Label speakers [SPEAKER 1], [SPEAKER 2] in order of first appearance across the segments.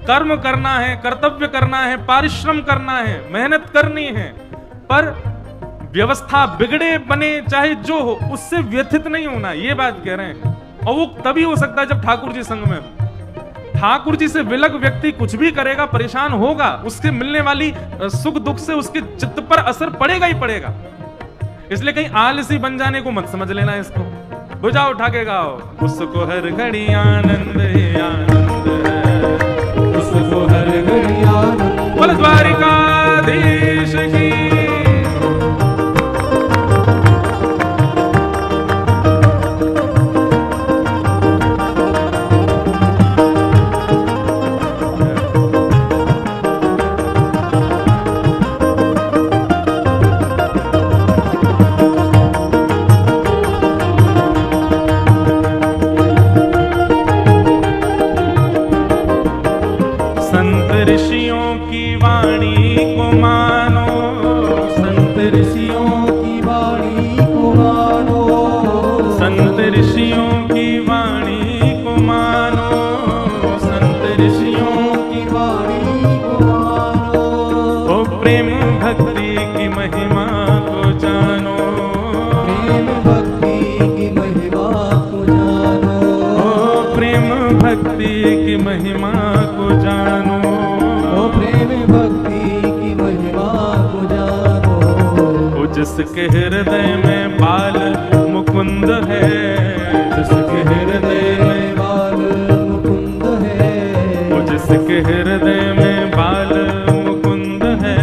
[SPEAKER 1] कर्म करना है, कर्तव्य करना है, परिश्रम करना है, मेहनत करनी है, पर व्यवस्था बिगड़े बने चाहे जो हो उससे व्यथित नहीं होना, ये बात कह रहे हैं। और वो तभी हो सकता है जब ठाकुर जी संग में हो। ठाकुर जी से विलग व्यक्ति कुछ भी करेगा परेशान होगा, उसके मिलने वाली सुख दुख से उसके चित्त पर असर पड़ेगा ही पड़ेगा। इसलिए कहीं आलसी बन जाने को मत समझ लेना इसको। बुझाओ उठा के गाओ, उसको हर घड़ी आनंद ही आनंद है, उसको हर घड़ी आनंद। बोल द्वारिकाधीश की।
[SPEAKER 2] जिसके हृदय में बाल मुकुंद है, जिसके हृदय में बाल मुकुंद है, वो जिसके हृदय में बाल मुकुंद है,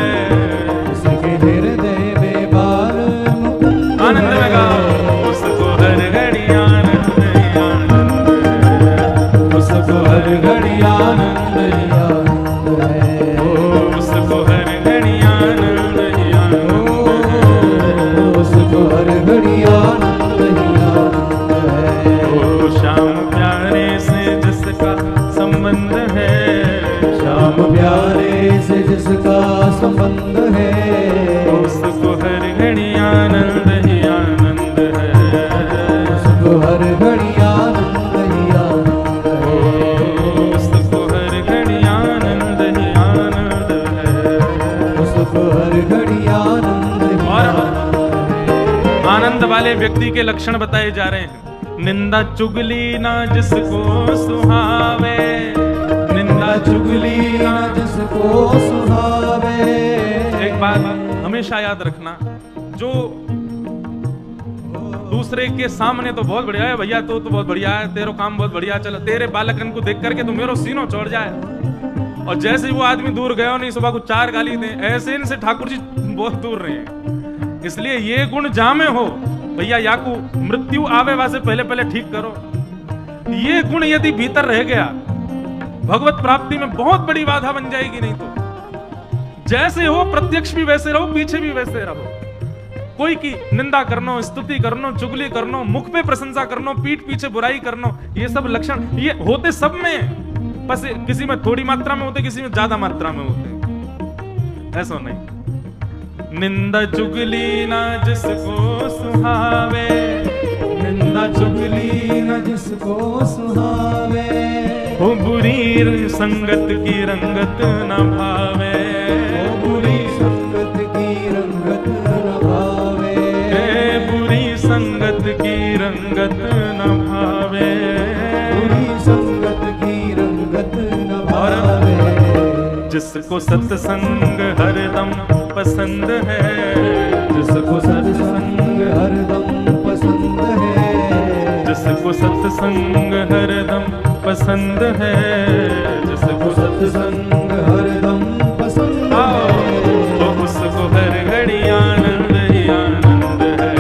[SPEAKER 2] जिसके हृदय में बाल मुकुंद। आनंद में गाओ, उसको हर घड़ी आनंद ही आनंद है, उसको हर घड़ी आनंद ही आनंद है, उसको हर घड़ी आनंद ही आनंद है, उसको हर घड़ी आनंद ही आनंद है। ओ श्याम प्यारे से जिसका संबंध है, श्याम प्यारे से जिसका संबंध है, उसको हर घड़ी आनंद ही आनंद है, उसको हर घड़ी आनंद ही आनंद है, उसको हर घड़ी आनंद ही आनंद है, उसको हर घड़ी आनंद ही आनंद है।
[SPEAKER 1] आनंद वाले व्यक्ति के लक्षण बताए जा रहे हैं। निंदा चुगली ना जिसको सुहावे, निंदा चुगली ना जिसको सुहावे। एक बात हमेशा याद रखना, जो दूसरे के सामने तो बहुत बढ़िया है भैया, तो बहुत बढ़िया है, तेरा काम बहुत बढ़िया, चलो तेरे बालकन को देख करके तो मेरा सीनो चढ़ जाए, और जैसे ही वो आदमी दूर गया नहीं सुबह को 4 गाली दे, ऐसे इनसे ठाकुर जी बहुत दूर रहे हैं। इसलिए ये गुण जामे हो भैया, याकू मृत्यु आवे वासे पहले पहले ठीक करो। ये गुण यदि भीतर रह गया भगवत प्राप्ति में बहुत बड़ी बाधा बन जाएगी। नहीं तो जैसे हो प्रत्यक्ष भी वैसे रहो, पीछे भी वैसे रहो। कोई की निंदा करनो, स्तुति करनो, चुगली करनो, मुख पे प्रशंसा करनो, पीठ पीछे बुराई करनो, ये सब लक्षण ये होते सब में, बस किसी में थोड़ी मात्रा में होते, किसी में ज्यादा मात्रा में होते, ऐसा नहीं। निंदा चुगली ना जिसको सुहावे, निंदा चुगली ना जिसको सुहावे, हो बुरी संगत की रंगत न भावे, हो बुरी संगत की रंगत न भावे, बुरी संगत की रंगत न भावे, बुरी संगत की रंगत न भावे। जिसको सत्संग हरदम पसंद है, जिसको सत्संग हरदम पसंद है, जिसको सत्संग हरदम पसंद है, जिसको सत्संग हरदम पसंद है, उसको हर घड़ी आनंद ही आनंद है,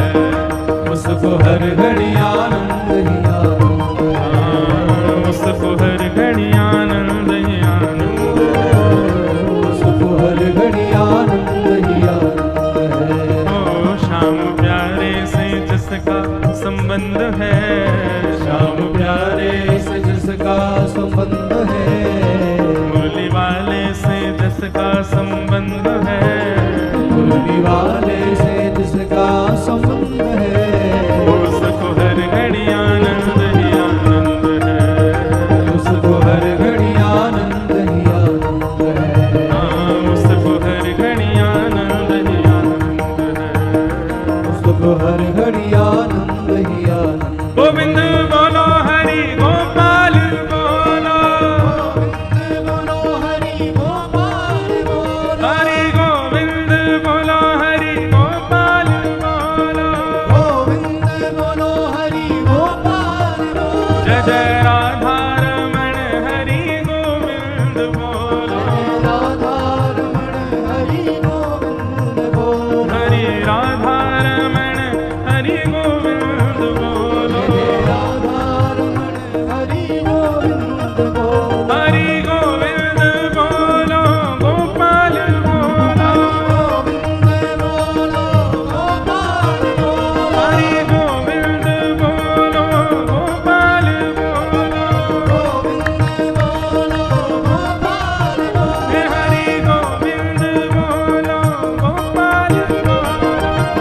[SPEAKER 1] उसको हर घड़ी आनंद ही आनंद है, उसको हर घड़ी आनंद ही आनंद है, उसको हर घड़ी आनंद ही आनंद है। ओ श्याम प्यारे से जिसका संबंध है, श्याम प्यारे से जिसका संबंध है, मुरली वाले से जिसका संबंध है, मुरली वाले से जिसका संबंध है, उसको हर घड़ी आनंद ही आनंद है, उसको हर घड़ी आनंद ही बोलो,
[SPEAKER 2] राधा रमण हरि गोविंद बोलो,
[SPEAKER 1] हरि राधा रमण हरि गोविंद बोलो,
[SPEAKER 2] राधा रमण हरि गोविंद बोलो,
[SPEAKER 1] हरि गोविंद बोलो, गोपाल बोलो,
[SPEAKER 2] गोविंद बोलो, गोपाल बोलो,
[SPEAKER 1] हरि गोविंद बोलो, गोपाल बोलो,
[SPEAKER 2] गोविंद बोलो, गोपाल बोलो,
[SPEAKER 1] हरि गोविंद बोलो, गोपाल बोलो,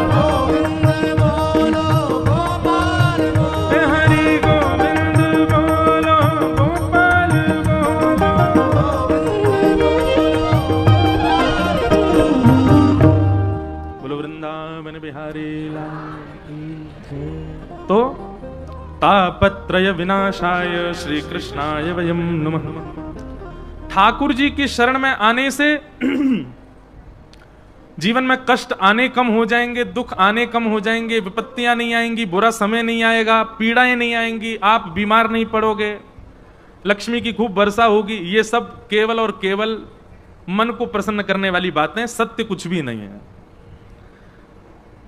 [SPEAKER 2] गोविंद बोलो, गोपाल बोलो,
[SPEAKER 1] हरि गोविंद बोलो, गोपाल बोलो। बोलो वृंदावन बिहारी लाल की जय। तो तापत्रय विनाशाय श्री कृष्णाय वयम नमः। ठाकुर जी की शरण में आने से जीवन में कष्ट आने कम हो जाएंगे, दुख आने कम हो जाएंगे, विपत्तियां नहीं आएंगी, बुरा समय नहीं आएगा, पीड़ाएं नहीं आएंगी, आप बीमार नहीं पड़ोगे, लक्ष्मी की खूब वर्षा होगी। ये सब केवल और केवल मन को प्रसन्न करने वाली बातें, सत्य कुछ भी नहीं है।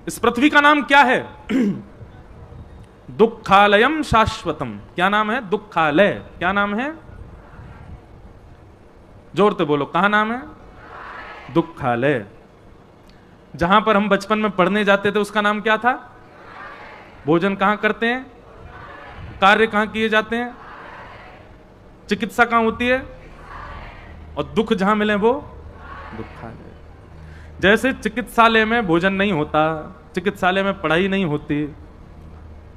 [SPEAKER 1] इस पृथ्वी का नाम क्या है? दुखालयम शाश्वतम। क्या नाम है? दुखालय। क्या नाम है? जोर से बोलो, कहां नाम है? दुखालय। जहां पर हम बचपन में पढ़ने जाते थे उसका नाम क्या था? भोजन कहां करते हैं? कार्य कहां किए जाते हैं? चिकित्सा कहां होती है? और दुख जहां मिले वो दुखालय। जैसे चिकित्सालय में भोजन नहीं होता, चिकित्सालय में पढ़ाई नहीं होती,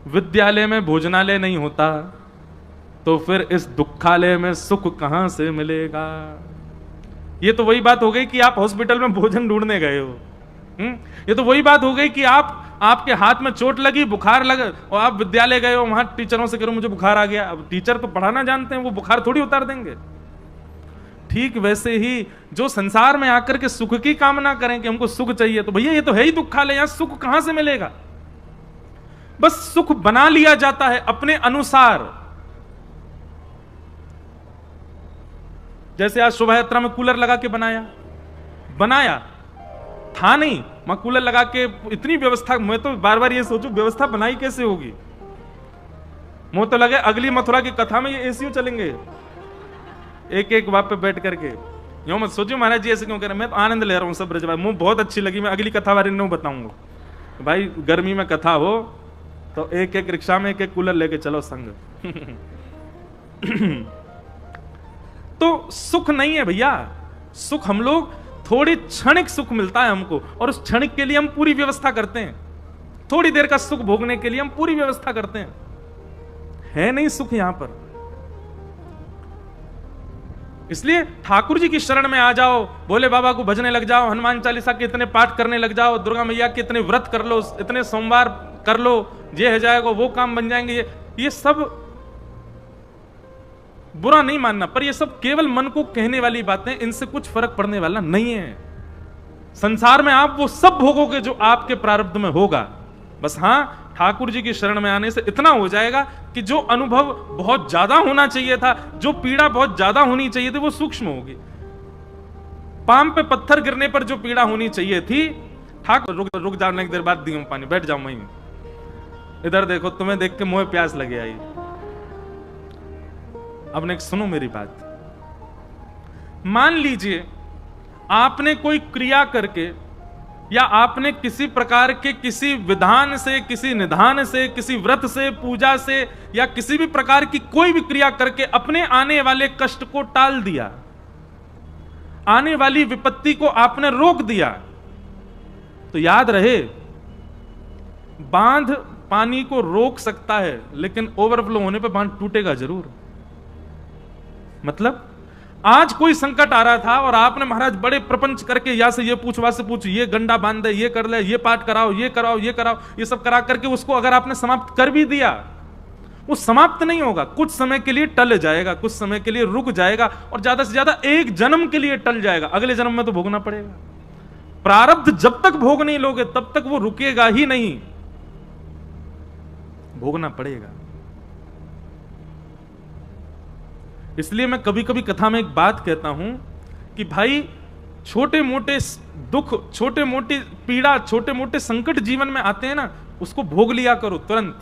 [SPEAKER 1] विद्यालय में भोजनालय नहीं होता, तो फिर इस दुखालय में सुख कहां से मिलेगा? ये तो वही बात हो गई कि आप हॉस्पिटल में भोजन ढूंढने गए हो। ये तो वही बात हो गई कि आपके हाथ में चोट लगी, बुखार लगा, और आप विद्यालय गए हो, वहां टीचरों से करो मुझे बुखार आ गया। अब टीचर तो पढ़ाना जानते हैं, वो बुखार थोड़ी उतार देंगे। ठीक वैसे ही जो संसार में आकर के सुख की कामना करें कि हमको सुख चाहिए, तो भैया ये तो है ही दुखालय, यहां सुख कहां से मिलेगा? बस सुख बना लिया जाता है अपने अनुसार। जैसे आज शोभा यात्रा में कूलर लगा के बनाया था नहीं, मैं कूलर लगा के इतनी व्यवस्था, मैं तो बार बार ये सोचूं व्यवस्था बनाई कैसे होगी। मुझे तो लगे अगली मथुरा की कथा में ये एसीयू चलेंगे, एक एक वहां पे बैठ करके। यूं मत सोचो महाराज जी ऐसे क्यों कह रहे हैं, मैं तो आनंद ले रहा हूं सब ब्रजवासी। मुझे बहुत अच्छी लगी, मैं अगली कथा बारे में बताऊंगा। भाई गर्मी में कथा हो तो एक एक रिक्शा में एक एक कूलर लेके चलो संग। तो सुख नहीं है भैया, सुख हम लोग थोड़ी क्षणिक सुख मिलता है हमको, और उस क्षणिक के लिए हम पूरी व्यवस्था करते हैं। थोड़ी देर का सुख भोगने के लिए हम पूरी व्यवस्था करते हैं। है नहीं सुख यहां पर। इसलिए ठाकुर जी की शरण में आ जाओ, भोले बाबा को भजने लग जाओ, हनुमान चालीसा के इतने पाठ करने लग जाओ, दुर्गा मैया के इतने व्रत कर लो, इतने सोमवार कर लो, ये हो जाएगा, वो काम बन जाएंगे। ये सब बुरा नहीं मानना, पर ये सब केवल मन को कहने वाली बातें, इनसे कुछ फर्क पड़ने वाला नहीं है। संसार में आप वो सब भोगोगे जो आपके प्रारब्ध में होगा। बस हां, ठाकुर जी की शरण में आने से इतना हो जाएगा कि जो अनुभव बहुत ज्यादा होना चाहिए था, जो पीड़ा बहुत ज्यादा होनी चाहिए थी, वो सूक्ष्म होगी। पाम पे पत्थर गिरने पर जो पीड़ा होनी चाहिए थी, ठाकुर रुक जाओ, एक देर बाद दी हूं पानी, बैठ जाओ वहीं, इधर देखो, तुम्हें देख के मुझे प्यास लगे आई। अब नेक्स्ट सुनो मेरी बात। मान लीजिए आपने कोई क्रिया करके, या आपने किसी प्रकार के किसी विधान से, किसी निधान से, किसी व्रत से, पूजा से, या किसी भी प्रकार की कोई भी क्रिया करके अपने आने वाले कष्ट को टाल दिया, आने वाली विपत्ति को आपने रोक दिया, तो याद रहे, बांध पानी को रोक सकता है, लेकिन ओवरफ्लो होने पर बांध टूटेगा जरूर। मतलब आज कोई संकट आ रहा था और आपने महाराज बड़े प्रपंच करके, या से ये पूछ, वहां से पूछ, ये गंडा बांध दे, ये कर ले, ये पाठ कराओ, ये कराओ, ये कराओ, ये सब करा करके उसको अगर आपने समाप्त कर भी दिया, वो समाप्त नहीं होगा। कुछ समय के लिए टल जाएगा, कुछ समय के लिए रुक जाएगा, और ज्यादा से ज्यादा एक जन्म के लिए टल जाएगा। अगले जन्म में तो भोगना पड़ेगा। प्रारब्ध जब तक भोग नहीं लोगे तब तक वो रुकेगा ही नहीं, भोगना पड़ेगा। इसलिए मैं कभी कभी कथा में एक बात कहता हूं कि भाई छोटे मोटे दुख, छोटे मोटी पीड़ा, छोटे मोटे संकट जीवन में आते हैं ना, उसको भोग लिया करो तुरंत।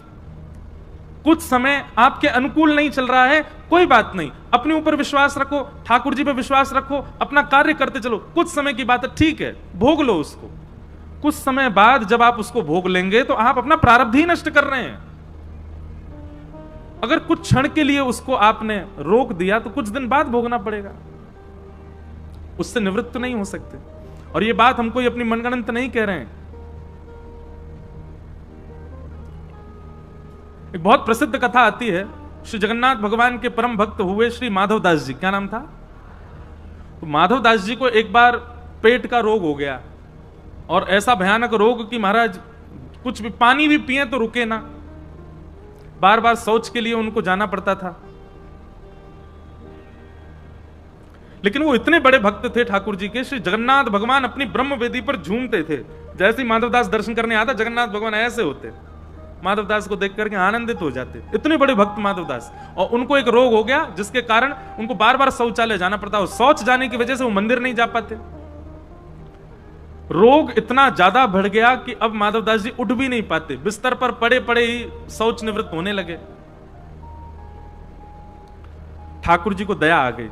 [SPEAKER 1] कुछ समय आपके अनुकूल नहीं चल रहा है, कोई बात नहीं, अपने ऊपर विश्वास रखो, ठाकुर जी पे विश्वास रखो, अपना कार्य करते चलो। कुछ समय की बात है, ठीक है, भोग लो उसको। कुछ समय बाद जब आप उसको भोग लेंगे तो आप अपना प्रारब्ध ही नष्ट कर रहे हैं। अगर कुछ क्षण के लिए उसको आपने रोक दिया तो कुछ दिन बाद भोगना पड़ेगा, उससे निवृत्त नहीं हो सकते। और ये बात हम कोई अपनी मनगढ़ंत नहीं कह रहे हैं। एक बहुत प्रसिद्ध कथा आती है, श्री जगन्नाथ भगवान के परम भक्त हुए श्री माधवदास जी, क्या नाम था? तो माधवदास जी को एक बार पेट का रोग हो गया, और ऐसा भयानक रोग कि महाराज कुछ भी पानी भी पिए तो रुके ना, बार बार शौच के लिए उनको जाना पड़ता था। लेकिन वो इतने बड़े भक्त थे ठाकुर जी के, श्री जगन्नाथ भगवान अपनी ब्रह्म वेदी पर झूमते थे। जैसे ही माधवदास दर्शन करने आता, जगन्नाथ भगवान ऐसे होते, माधवदास को देख करके आनंदित हो जाते। इतने बड़े भक्त माधवदास। और उनको एक रोग हो गया जिसके कारण उनको बार बार शौचालय जाना पड़ता, और शौच जाने की वजह से वो मंदिर नहीं जा पाते। रोग इतना ज्यादा बढ़ गया कि अब माधवदास जी उठ भी नहीं पाते, बिस्तर पर पड़े पड़े ही शौच निवृत्त होने लगे। ठाकुर जी को दया आ गई,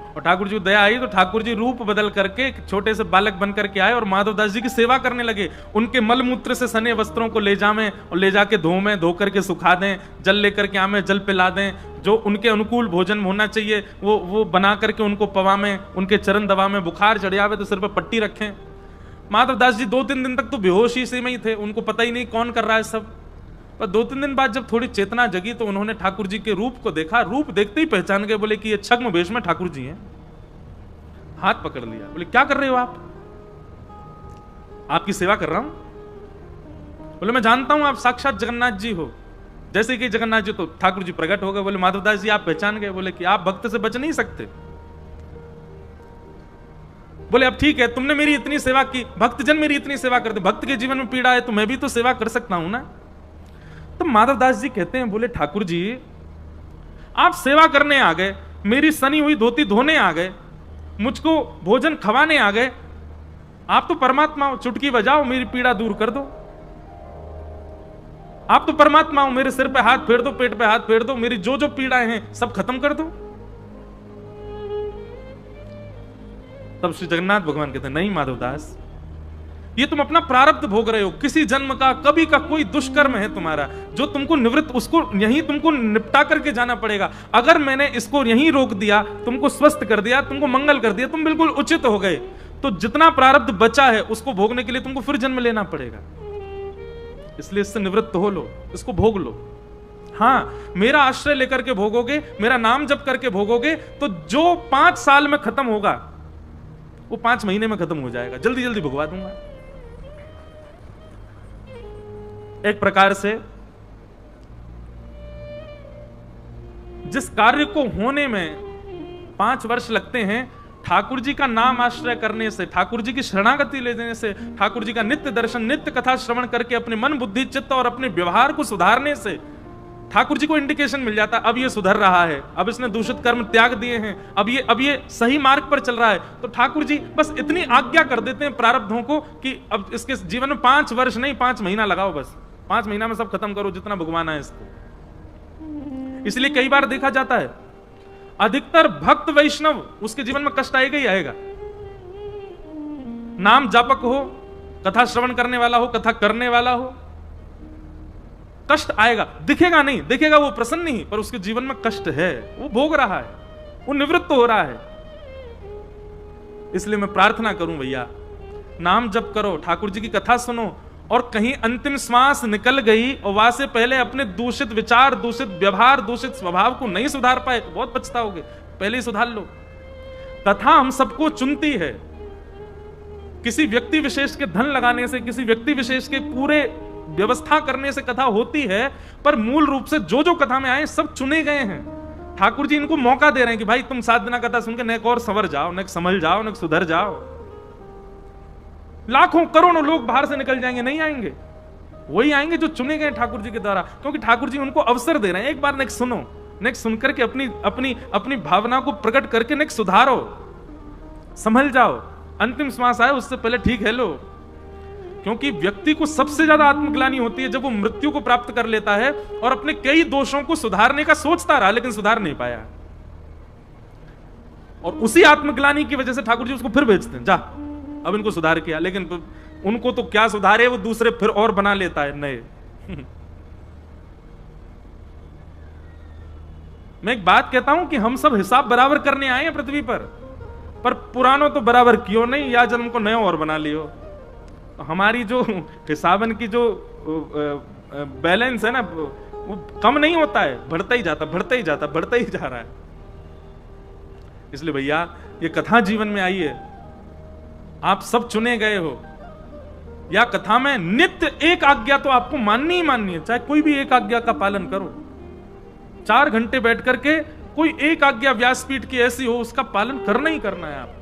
[SPEAKER 1] और ठाकुर जी को दया आई तो ठाकुर जी रूप बदल करके एक छोटे से बालक बन करके आए और माधवदास जी की सेवा करने लगे। उनके मलमूत्र से सने वस्त्रों को ले जावें और ले जाके धोवें, धो करके सुखा दें, जल लेकर के आवें, जल पिला दें, जो उनके अनुकूल भोजन होना चाहिए वो बना करके उनको पवावें, उनके चरण दबावें, बुखार चढ़ आवे तो सिर पर पट्टी रखें। माधवदास जी 2-3 दिन तक तो बेहोशी से में ही थे, उनको पता ही नहीं कौन कर रहा है सब। पर 2-3 दिन बाद जब थोड़ी चेतना जगी तो उन्होंने ठाकुर जी के रूप को देखा। रूप देखते ही पहचान गए, बोले कि ये छद्म वेश में ठाकुर जी हैं। हाथ पकड़ लिया, बोले क्या कर रहे हो आप? आपकी सेवा कर रहा हूं। बोले मैं जानता हूं आप साक्षात जगन्नाथ जी हो। जैसे कि जगन्नाथ जी, तो ठाकुर जी प्रकट हो गए। बोले माधवदास जी आप पहचान गए? बोले कि आप भक्त से बच नहीं सकते। बोले अब ठीक है, तुमने मेरी इतनी सेवा की, भक्तजन मेरी इतनी सेवा करते, भक्त के जीवन में पीड़ा है तो मैं भी तो सेवा कर सकता हूं ना। तो माधवदास जी कहते हैं, बोले ठाकुर जी आप सेवा करने आ गए, मेरी सनी हुई धोती धोने आ गए, मुझको भोजन खवाने आ गए, आप तो परमात्मा हो, चुटकी बजाओ मेरी पीड़ा दूर कर दो। आप तो परमात्मा हो, मेरे सिर पे हाथ फेर दो, पेट पे हाथ फेर दो, मेरी जो जो पीड़ाएं हैं सब खत्म कर दो। तब श्री जगन्नाथ भगवान कहते हैं, नहीं माधवदास, ये तुम अपना प्रारब्ध भोग रहे हो। किसी जन्म का कभी का कोई दुष्कर्म है तुम्हारा, जो तुमको निवृत्त, उसको यहीं तुमको निपटा करके जाना पड़ेगा। अगर मैंने इसको यहीं रोक दिया, तुमको स्वस्थ कर दिया, तुमको मंगल कर दिया, तुम बिल्कुल उचित हो गए, तो जितना प्रारब्ध बचा है उसको भोगने के लिए तुमको फिर जन्म लेना पड़ेगा। इसलिए इससे निवृत्त हो लो, इसको भोग लो। हाँ, मेरा आश्रय लेकर के भोगोगे, मेरा नाम जप करके भोगोगे, तो जो 5 साल में खत्म होगा वो 5 महीने में खत्म हो जाएगा, जल्दी जल्दी भुगवा दूंगा। एक प्रकार से जिस कार्य को होने में 5 वर्ष लगते हैं, ठाकुर जी का नाम आश्रय करने से, ठाकुर जी की शरणागति लेने से, ठाकुर जी का नित्य दर्शन, नित्य कथा श्रवण करके अपने मन, बुद्धि, चित्त और अपने व्यवहार को सुधारने से ठाकुर जी को इंडिकेशन मिल जाता, अब ये सुधर रहा है, अब इसने दूषित कर्म त्याग दिए हैं, अब ये सही मार्ग पर चल रहा है। तो ठाकुर जी बस इतनी आज्ञा कर देते हैं प्रारब्धों को कि अब इसके जीवन में 5 वर्ष नहीं 5 महीना लगाओ, बस 5 महीना में सब खत्म करो जितना भगवान है इसको। इसलिए कई बार देखा जाता है अधिकतर भक्त वैष्णव, उसके जीवन में कष्ट आएगा ही आएगा। नाम जापक हो, कथा श्रवण करने वाला हो, कथा करने वाला हो, कष्ट आएगा, दिखेगा नहीं, दिखेगा वो प्रसन्न ही, पर उसके जीवन में कष्ट है, वो भोग रहा है, वो निवृत्त हो रहा है। इसलिए मैं प्रार्थना करूं भैया, नाम जप करो, ठाकुर जी की कथा सुनो, और कहीं अंतिम श्वास निकल गई और वहां से पहले अपने दूषित विचार, दूषित व्यवहार, दूषित स्वभाव को नहीं सुधार पाए तो बहुत पछताओगे, पहले ही सुधार लो। कथा हम सबको चुनती है, किसी व्यक्ति विशेष के धन लगाने से, किसी व्यक्ति विशेष के पूरे व्यवस्था करने से कथा होती है, पर मूल रूप से जो जो कथा में आए सब चुने गए हैं। ठाकुर जी इनको मौका दे रहे हैं कि भाई तुम 7 दिन कथा सुनकर नेक और संवर जाओ, नेक संभल जाओ, नेक सुधर जाओ। लाखों करोड़ों लोग बाहर से निकल जाएंगे, नहीं आएंगे, वही आएंगे जो चुने गए ठाकुर जी के द्वारा, क्योंकि ठाकुर जी उनको अवसर दे रहे हैं, एक बार नेक सुनो, नेक्स्ट सुनकर के अपनी अपनी अपनी भावना को प्रकट करके नेक्स्ट सुधारो, संभल जाओ। अंतिम श्वास आए उससे पहले ठीक है लो, क्योंकि व्यक्ति को सबसे ज्यादा आत्मग्लानि होती है जब वो मृत्यु को प्राप्त कर लेता है और अपने कई दोषों को सुधारने का सोचता रहा लेकिन सुधार नहीं पाया, और उसी आत्मग्लानि की वजह से ठाकुर जी उसको फिर भेजते हैं, जा अब इनको सुधार किया, लेकिन उनको तो क्या सुधारे, वो दूसरे फिर और बना लेता है नए। मैं एक बात कहता हूं कि हम सब हिसाब बराबर करने आए हैं पृथ्वी पर पुरानों तो बराबर क्यों नहीं, या जन्म को नए और बना लियो। तो हमारी जो हिसाबन की जो बैलेंस है ना, वो कम नहीं होता है, बढ़ता ही जाता बढ़ता ही जाता बढ़ता ही जा रहा है। इसलिए भैया ये कथा जीवन में आई है, आप सब चुने गए हो, या कथा में नित्य एक आज्ञा तो आपको माननी ही माननी है, चाहे कोई भी एक आज्ञा का पालन करो। 4 घंटे बैठ करके कोई एक आज्ञा व्यासपीठ की ऐसी हो, उसका पालन करना ही करना है आपको।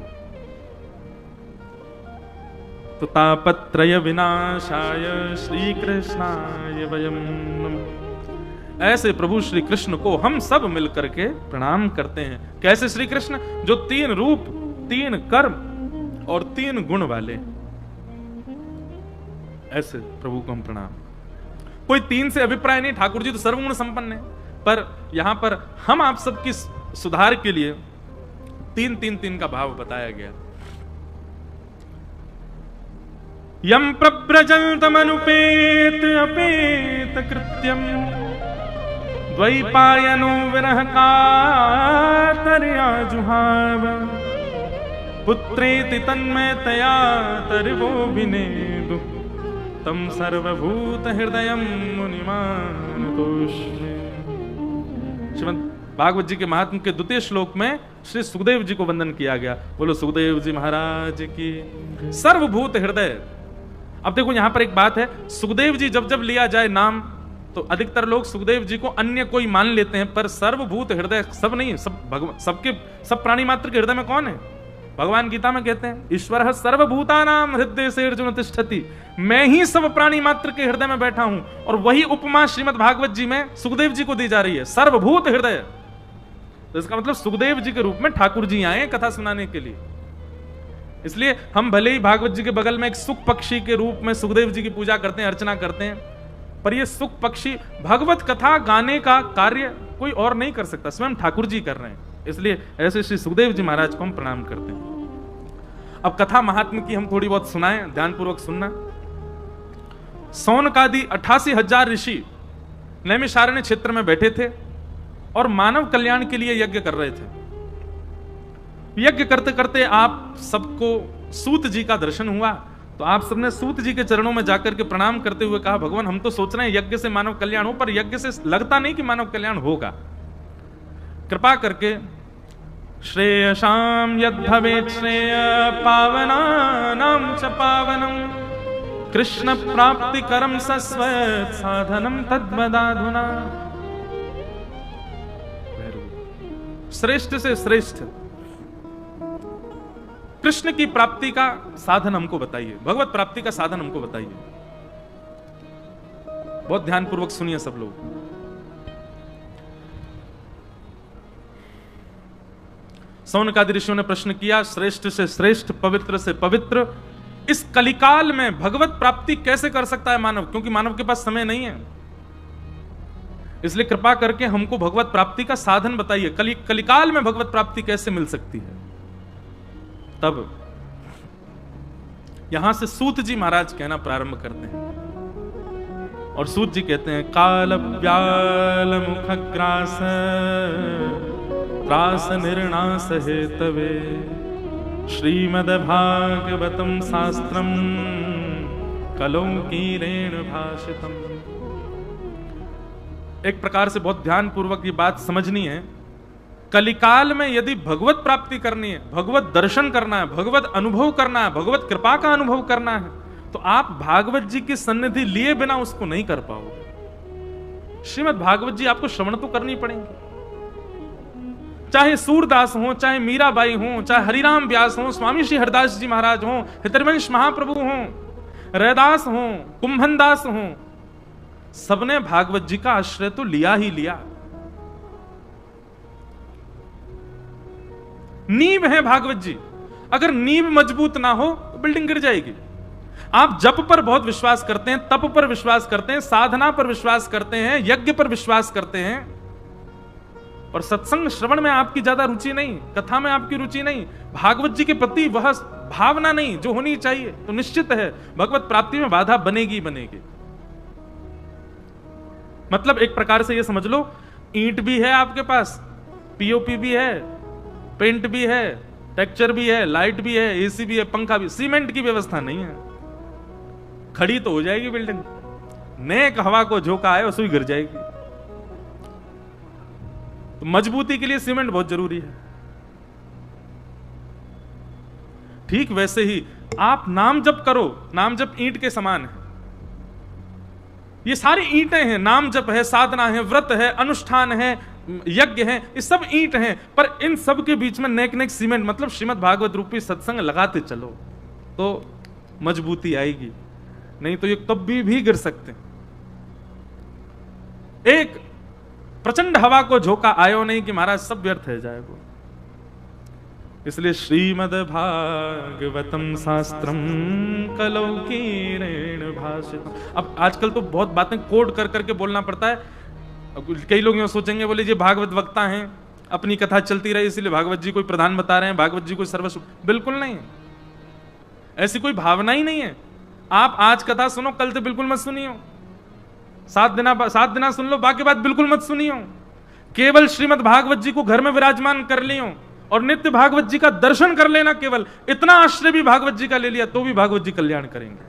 [SPEAKER 1] तो तापत्रय विनाशाय श्री कृष्णाय वयम नमः। ऐसे प्रभु श्री कृष्ण को हम सब मिलकर के प्रणाम करते हैं। कैसे श्री कृष्ण? जो 3 रूप, 3 कर्म और 3 गुण वाले, ऐसे प्रभु को हम प्रणाम। कोई 3 से अभिप्राय नहीं, ठाकुर जी तो सर्वगुण संपन्न है, पर यहां पर हम आप सबकी सुधार के लिए 3 का भाव बताया गया। यम प्रव्रजन्तमनुपेत अपेत कृत्यम द्वैपायनो विरह कातर्या जुहाव पुत्रेति तन्मयतया तर्वो विनेदु तम सर्वभूत हृदयम मुनिमानतोष्मे। श्रीमद् भागवत जी के महात्म के 2 श्लोक में श्री सुखदेव जी को वंदन किया गया। बोलो सुखदेव जी महाराज की। सर्वभूत हृदय। अब देखो यहां पर एक बात है, सुखदेव जी जब जब लिया जाए नाम तो अधिकतर लोग सुखदेव जी को अन्य कोई मान लेते हैं, पर सर्वभूत हृदय सब नहीं, सब प्राणी मात्र के हृदय में कौन है? भगवान गीता में कहते हैं ईश्वर सर्वभूतानां हृदय से अर्जुन तिष्ठति, मैं ही सब प्राणी मात्र के हृदय में बैठा हूं। और वही उपमा श्रीमद् भागवत जी में सुखदेव जी को दी जा रही है, सर्वभूत हृदय। तो इसका मतलब सुखदेव जी के रूप में ठाकुर जी आए कथा सुनाने के लिए। इसलिए हम भले ही भागवत जी के बगल में एक सुख पक्षी के रूप में सुखदेव जी की पूजा करते हैं, अर्चना करते हैं, पर यह सुख पक्षी भगवत कथा गाने का कार्य कोई और नहीं कर सकता, स्वयं ठाकुर जी कर रहे हैं। इसलिए ऐसे श्री सुखदेव जी महाराज को हम प्रणाम करते हैं। अब कथा महात्म की हम थोड़ी बहुत सुनाएं, ध्यानपूर्वक सुनना। सौनकादि 88,000 ऋषि नैमिषारण्य क्षेत्र में बैठे थे और मानव कल्याण के लिए यज्ञ कर रहे थे। यज्ञ करते करते आप सबको सूत जी का दर्शन हुआ, तो आप सबने सूत जी के चरणों में जाकर के प्रणाम करते हुए कहा, भगवान हम तो सोच रहे हैं यज्ञ से मानव कल्याण हो, पर यज्ञ से लगता नहीं कि मानव कल्याण होगा। कृपा करके श्रेयसाम यद भवेत् श्रेय पावनानां च पावनम कृष्ण प्राप्ति करम सस्वत् साधनम तद्वदाधुना। श्रेष्ठ से श्रेष्ठ कृष्ण की प्राप्ति का साधन हमको बताइए, भगवत प्राप्ति का साधन हमको बताइए। बहुत ध्यानपूर्वक सुनिए सब लोग। सौनकादि ऋषियों ने प्रश्न किया, श्रेष्ठ से श्रेष्ठ, पवित्र से पवित्र, इस कलिकाल में भगवत प्राप्ति कैसे कर सकता है मानव? क्योंकि मानव के पास समय नहीं है, इसलिए कृपा करके हमको भगवत प्राप्ति का साधन बताइए। कलिकाल में भगवत प्राप्ति कैसे मिल सकती है? तब यहां से सूत जी महाराज कहना प्रारंभ करते हैं, और सूत जी कहते हैं, काल व्याल मुख ग्रास त्रास निर्णास हेतवे श्रीमद् भागवतम शास्त्रम कलौकीरेण भाषितम। एक प्रकार से बहुत ध्यानपूर्वक ये बात समझनी है। कलिकाल में यदि भगवत प्राप्ति करनी है, भगवत दर्शन करना है, भगवत अनुभव करना है, भगवत कृपा का अनुभव करना है, तो आप भागवत जी की सन्निधि लिए बिना उसको नहीं कर पाओगे। श्रीमद् भागवत जी आपको श्रवण तो करनी पड़ेगी, चाहे सूरदास हो, चाहे मीराबाई हो, चाहे हरिराम व्यास हो, स्वामी श्री हरदास जी महाराज हो, हितरवंश महाप्रभु हो, रैदास हो, कुंभनदास हो, सबने भागवत जी का आश्रय तो लिया ही लिया। नींव है भागवत जी। अगर नींव मजबूत ना हो तो बिल्डिंग गिर जाएगी। आप जप पर बहुत विश्वास करते हैं, तप पर विश्वास करते हैं, साधना पर विश्वास करते हैं, यज्ञ पर विश्वास करते हैं, और सत्संग श्रवण में आपकी ज्यादा रुचि नहीं, कथा में आपकी रुचि नहीं, भागवत जी के प्रति वह भावना नहीं जो होनी चाहिए, तो निश्चित है भगवत प्राप्ति में बाधा बनेगी बनेगी। मतलब एक प्रकार से यह समझ लो, ईंट भी है आपके पास, पीओपी भी है, पेंट भी है, टेक्सचर भी है, लाइट भी है, एसी भी है, पंखा भी, सीमेंट की व्यवस्था नहीं है, खड़ी तो हो जाएगी बिल्डिंग, नेक हवा को झोंका है उसमें गिर जाएगी। तो मजबूती के लिए सीमेंट बहुत जरूरी है। ठीक वैसे ही आप नाम जप करो, नाम जप ईंट के समान है। ये सारी ईंटें हैं, नाम जप है, साधना है, व्रत है, अनुष्ठान है, यज्ञ है, ये सब ईंट हैं, पर इन सब के बीच में नेक नेक सीमेंट मतलब श्रीमद् भागवत रूपी सत्संग लगाते चलो तो मजबूती आएगी, नहीं तो ये कभी भी गिर सकते। एक प्रचंड हवा को झोंका आयो नहीं कि महाराज सब व्यर्थ है जाएगा। इसलिए श्रीमद् भागवतम शास्त्रम कलौकीरेण भाषितम। अब आजकल तो बहुत बातें कोड कर करके बोलना पड़ता है। कई लोग ये सोचेंगे बोले जी भागवत वक्ता हैं, अपनी कथा चलती रही इसलिए भागवत जी कोई प्रधान बता रहे हैं, भागवत जी कोई सर्वस्व, बिल्कुल नहीं, ऐसी कोई भावना ही नहीं है। आप आज कथा सुनो, कल से बिल्कुल मत सुनियो, 7 दिन सुन लो, बाकी बात बिल्कुल मत सुनियो। केवल श्रीमद् भागवत जी को घर में विराजमान कर लियो और नित्य भागवत जी का दर्शन कर लेना, केवल इतना आश्रय भी भागवत जी का ले लिया तो भी भागवत जी कल्याण करेंगे।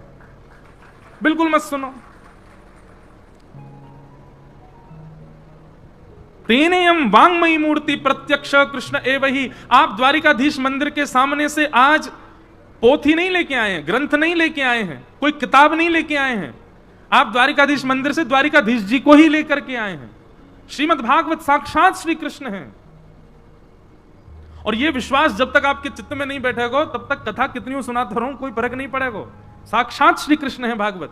[SPEAKER 1] बिल्कुल मत सुनो। तेनेयम वांगमयी मूर्ति प्रत्यक्ष कृष्ण एवही। आप द्वारिकाधीश मंदिर के सामने से आज पोथी नहीं लेके आए हैं, ग्रंथ नहीं लेके आए हैं, कोई किताब नहीं लेके आए हैं, आप द्वारिकाधीश मंदिर से द्वारिकाधीश जी को ही लेकर के आए हैं। श्रीमद् भागवत साक्षात श्री कृष्ण है। और यह विश्वास जब तक आपके चित्त में नहीं बैठेगा तब तक कथा कितनी सुनाता रहूं कोई फर्क नहीं पड़ेगा। साक्षात श्री कृष्ण है भागवत।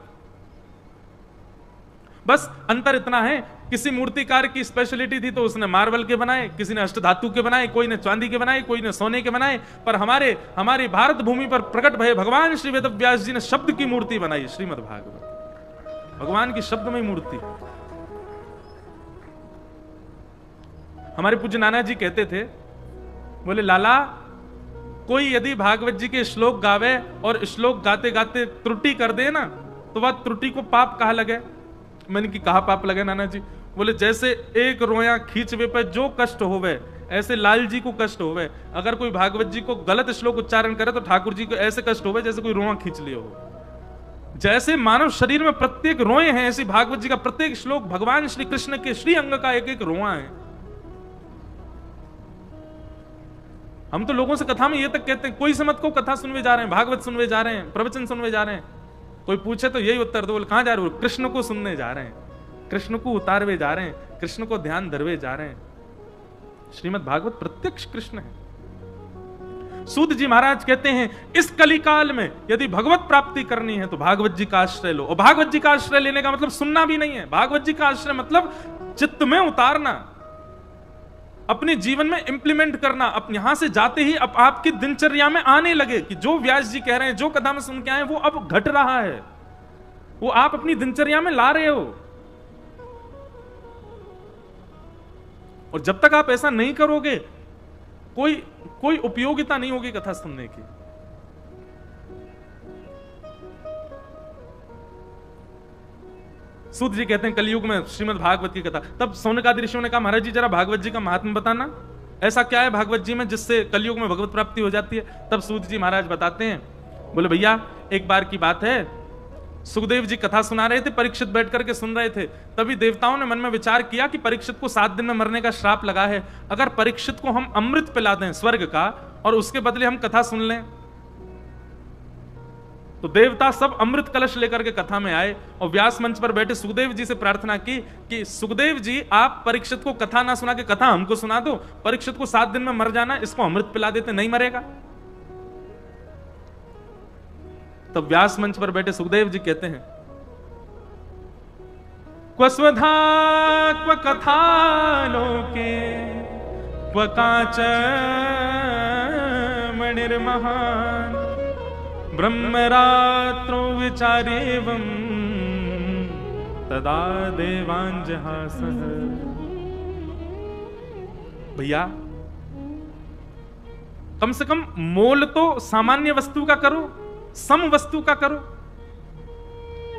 [SPEAKER 1] बस अंतर इतना है, किसी मूर्तिकार की स्पेशलिटी थी तो उसने मार्बल के बनाए, किसी ने अष्टधातु के बनाए, कोई ने चांदी के बनाए, कोई ने सोने के बनाए, पर हमारी भारत भूमि पर प्रकट भय भगवान श्री वेद व्यास जी ने शब्द की मूर्ति बनाई। श्रीमद् भागवत भगवान की शब्दमय मूर्ति। हमारे पूज्य नाना जी कहते थे, बोले लाला कोई यदि भागवत जी के श्लोक गावे और श्लोक गाते गाते त्रुटि कर दे ना तो वह त्रुटि को पाप कहा लगे। मैंने कि कहा पाप लगे नाना जी? बोले जैसे एक रोया खींचवे पे जो कष्ट होवे ऐसे लाल जी को कष्ट होवे। अगर कोई भागवत जी को गलत श्लोक उच्चारण करे तो ठाकुर जी को ऐसे कष्ट होवे जैसे कोई रोआ खींच लिया हो। जैसे मानव शरीर में प्रत्येक रोए हैं ऐसे भागवत जी का प्रत्येक श्लोक भगवान श्री कृष्ण के श्री अंग का एक एक रोआ है। हम तो लोगों से कथा में ये तक कहते हैं, कोई समझ को कथा सुनवे जा रहे हैं, भागवत सुनवे जा रहे हैं, प्रवचन सुनवे जा रहे हैं। कोई पूछे तो यही उत्तर दो, बोले कहां जा रहे हो? कृष्ण को सुनने जा रहे हैं, कृष्ण को उतारवे जा रहे हैं, कृष्ण को ध्यान धरवे जा रहे हैं। श्रीमद् भागवत प्रत्यक्ष कृष्ण है। सूत जी महाराज कहते हैं इस कलिकाल में यदि भगवत प्राप्ति करनी है तो भागवत जी का आश्रय लो। और भागवत जी का आश्रय लेने का मतलब सुनना भी नहीं है, भागवत जी का आश्रय मतलब चित्त में उतारना, अपने जीवन में इंप्लीमेंट करना। अब यहां से जाते ही अब आपकी दिनचर्या में आने लगे कि जो व्यास जी कह रहे हैं, जो कथा में सुन के आए वो अब घट रहा है, वो आप अपनी दिनचर्या में ला रहे हो। और जब तक आप ऐसा नहीं करोगे कोई उपयोगिता नहीं होगी कथा सुनने की। सूत जी कहते हैं कलयुग में श्रीमद् भागवत की कथा। तब सौनकादि ऋषियों ने कहा महाराज जी जरा भागवत जी का महात्म्य बताना, ऐसा क्या है भागवत जी में जिससे कलयुग में भगवत प्राप्ति हो जाती है। तब सूत जी महाराज बताते हैं, बोले भैया एक बार की बात है, सुखदेव जी कथा सुना रहे थे, परीक्षित बैठ करके सुन रहे थे। तभी देवताओं ने मन में विचार किया कि परीक्षित को 7 दिन में मरने का श्राप लगा है, अगर परीक्षित को हम अमृत पिला दें स्वर्ग का और उसके बदले हम कथा सुन लें। तो देवता सब अमृत कलश लेकर के कथा में आए और व्यास मंच पर बैठे सुखदेव जी से प्रार्थना की कि सुखदेव जी आप परीक्षित को कथा ना सुना के कथा हमको सुना दो, परीक्षित को 7 दिन में मर जाना, इसको अमृत पिला देते, नहीं मरेगा। तब व्यास मंच पर बैठे सुखदेव जी कहते हैं क्व स्वधा क्व कथा लोके क्व काच मणिर्महान् ब्रह्मरात्रो विचारेवं तदा देवांजहासः। भैया कम से कम मोल तो सामान्य वस्तु का करो, सम वस्तु का करो।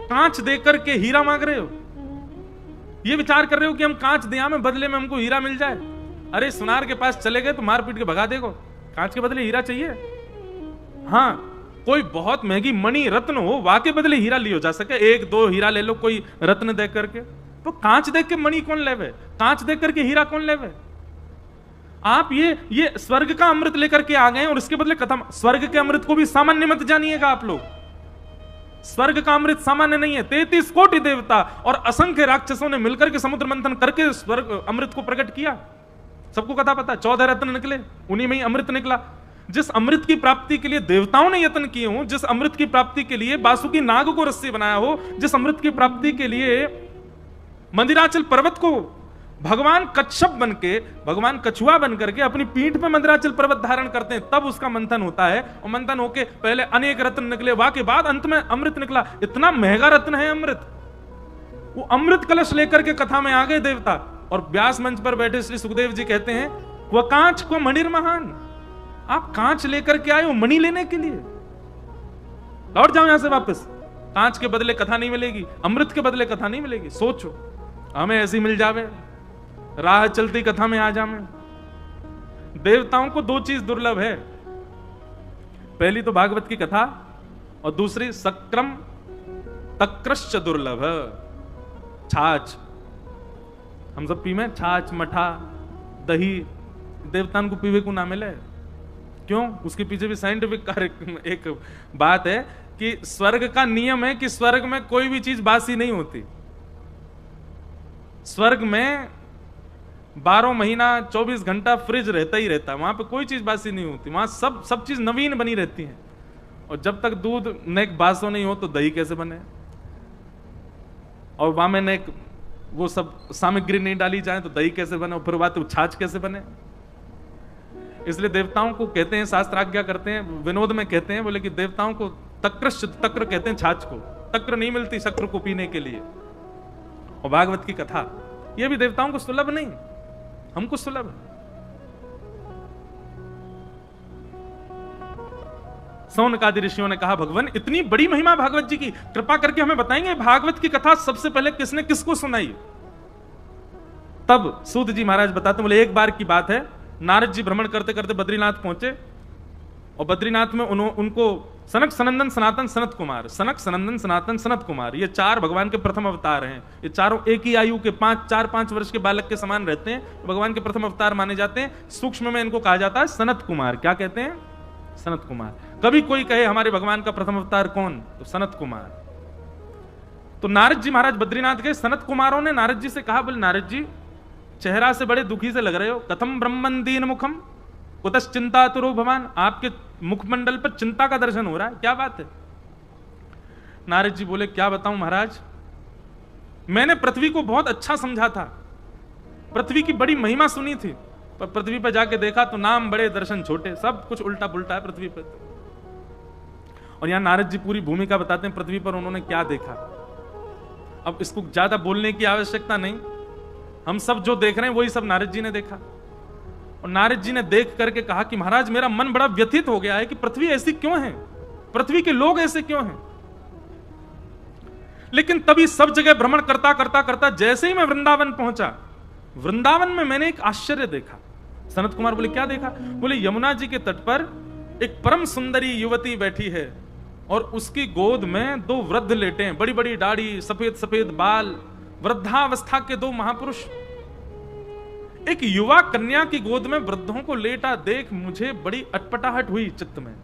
[SPEAKER 1] कांच देकर के हीरा मांग रहे हो, ये विचार कर रहे हो कि हम कांच दिया में बदले में हमको हीरा मिल जाए। अरे सुनार के पास चले गए तो मार पीट के भगा देगो, कांच के बदले हीरा चाहिए। हाँ, कोई बहुत महंगी मणि रत्न हो, वाके बदले हीरा लियो जा सके, एक दो हीरा ले लो कोई रत्न देख करके, तो कांच देख के मणि कौन लेवे, कांच देख करके हीरा कौन लेवे। आप ये स्वर्ग का अमृत लेकर के आ गए और उसके बदले खत्म। स्वर्ग के अमृत को भी सामान्य मत जानिएगा आप लोग, स्वर्ग का अमृत सामान्य नहीं है। 33 कोटि देवता और असंख्य राक्षसों ने मिलकर के समुद्र मंथन करके स्वर्ग अमृत को प्रकट किया, सबको कथा पता। 14 रत्न निकले, उन्हीं में ही अमृत निकला। जिस अमृत की प्राप्ति के लिए देवताओं ने यत्न किए हो, जिस अमृत की प्राप्ति के लिए बासुकी नाग को रस्सी बनाया हो, जिस अमृत की प्राप्ति के लिए मंदिराचल पर्वत को भगवान कच्छप बनके, भगवान कछुआ बन करके अपनी पीठ पे मंदिराचल पर्वत धारण करते हैं, तब उसका मंथन होता है। और मंथन होके पहले अनेक रत्न निकले, वाके बाद अंत में अमृत निकला। इतना महंगा रत्न है अमृत। वो अमृत कलश लेकर के कथा में आ गए देवता, और व्यास मंच पर बैठे श्री सुखदेव जी कहते हैं वह कांच को मणिर्महान। आप कांच लेकर के आए हो मणि लेने के लिए, लौट जाओ यहां से वापस। कांच के बदले कथा नहीं मिलेगी, अमृत के बदले कथा नहीं मिलेगी। सोचो हमें ऐसी मिल जावे, राह चलती कथा में आ जावे। देवताओं को दो चीज दुर्लभ है, पहली तो भागवत की कथा और दूसरी सक्रम तक्रश्च दुर्लभ, छाछ। हम सब पीवे छाछ, मठा, दही, देवताओं को पीवे को ना मिले। क्यों? उसके पीछे भी साइंटिफिक एक बात है कि स्वर्ग का नियम है कि स्वर्ग में कोई भी चीज बासी नहीं होती। स्वर्ग में 12 महीना 24 घंटा फ्रिज रहता ही रहता है, वहां पे कोई चीज बासी नहीं होती, वहां सब चीज नवीन बनी रहती है। और जब तक दूध नेक बासो नहीं हो तो दही कैसे बने, और वहां में नेक वो सब सामग्री नहीं डाली जाए तो दही कैसे बने, और फिर बात छाछ कैसे बने। इसलिए देवताओं को कहते हैं, शास्त्र आज्ञा करते हैं, विनोद में कहते हैं, बोले कि देवताओं को तक्र कहते हैं, छाछ को। तक्र नहीं मिलती शक्र को पीने के लिए। और भागवत की कथा ये भी देवताओं को सुलभ नहीं, हमको सुलभ है। सौनकादि ऋषियों ने कहा भगवान इतनी बड़ी महिमा भागवत जी की, कृपा करके हमें बताएंगे भागवत की कथा सबसे पहले किसने किसको सुनाई। तब सूत जी महाराज बताते, बोले एक बार की बात है, नारद जी भ्रमण करते करते बद्रीनाथ पहुंचे, और बद्रीनाथ में उनको सनक सनंदन सनातन सनत कुमार, सनक सनंदन सनातन सनत कुमार, ये 4 भगवान के प्रथम अवतार हैं। ये चारों एक ही आयु के 4-5 वर्ष के बालक के समान रहते हैं, भगवान के प्रथम अवतार माने जाते हैं। सूक्ष्म में इनको कहा जाता है सनत कुमार। क्या कहते हैं? सनत कुमार। कभी कोई कहे हमारे भगवान का प्रथम अवतार कौन, तो सनत कुमार। तो नारद जी महाराज बद्रीनाथ गए, सनत कुमारों ने नारद जी से कहा, बोले नारद जी चेहरा से बड़े दुखी से लग रहे हो, कथम ब्रह्मन दीन मुखम कुतश्च चिंता तुरो भवान, आपके मुखमंडल पर चिंता का दर्शन हो रहा है, क्या बात है। नारद जी बोले क्या बताऊं महाराज, मैंने पृथ्वी को बहुत अच्छा समझा था, पृथ्वी की बड़ी महिमा सुनी थी, पर पृथ्वी पर जाके देखा तो नाम बड़े दर्शन छोटे, सब कुछ उल्टा पुल्टा है पृथ्वी पर। और यहां नारद जी पूरी भूमिका बताते हैं पृथ्वी पर उन्होंने क्या देखा। अब इसको ज्यादा बोलने की आवश्यकता नहीं, हम सब जो देख रहे हैं वही सब नारद जी ने देखा। और नारद जी ने देख करके कहा कि महाराज मेरा मन बड़ा व्यथित हो गया है कि पृथ्वी ऐसी क्यों है, पृथ्वी के लोग ऐसे क्यों हैं। लेकिन तभी सब जगह भ्रमण करता करता करता जैसे ही मैं वृंदावन पहुंचा, वृंदावन में मैंने एक आश्चर्य देखा। सनत कुमार बोले क्या देखा? बोले यमुना जी के तट पर एक परम सुंदरी युवती बैठी है और उसकी गोद में 2 वृद्ध लेटे हैं, बड़ी बड़ी दाढ़ी, सफेद सफेद बाल, वृद्धावस्था के 2 महापुरुष। एक युवा कन्या की गोद में वृद्धों को लेटा देख मुझे बड़ी अटपटाहट हुई चित्त में।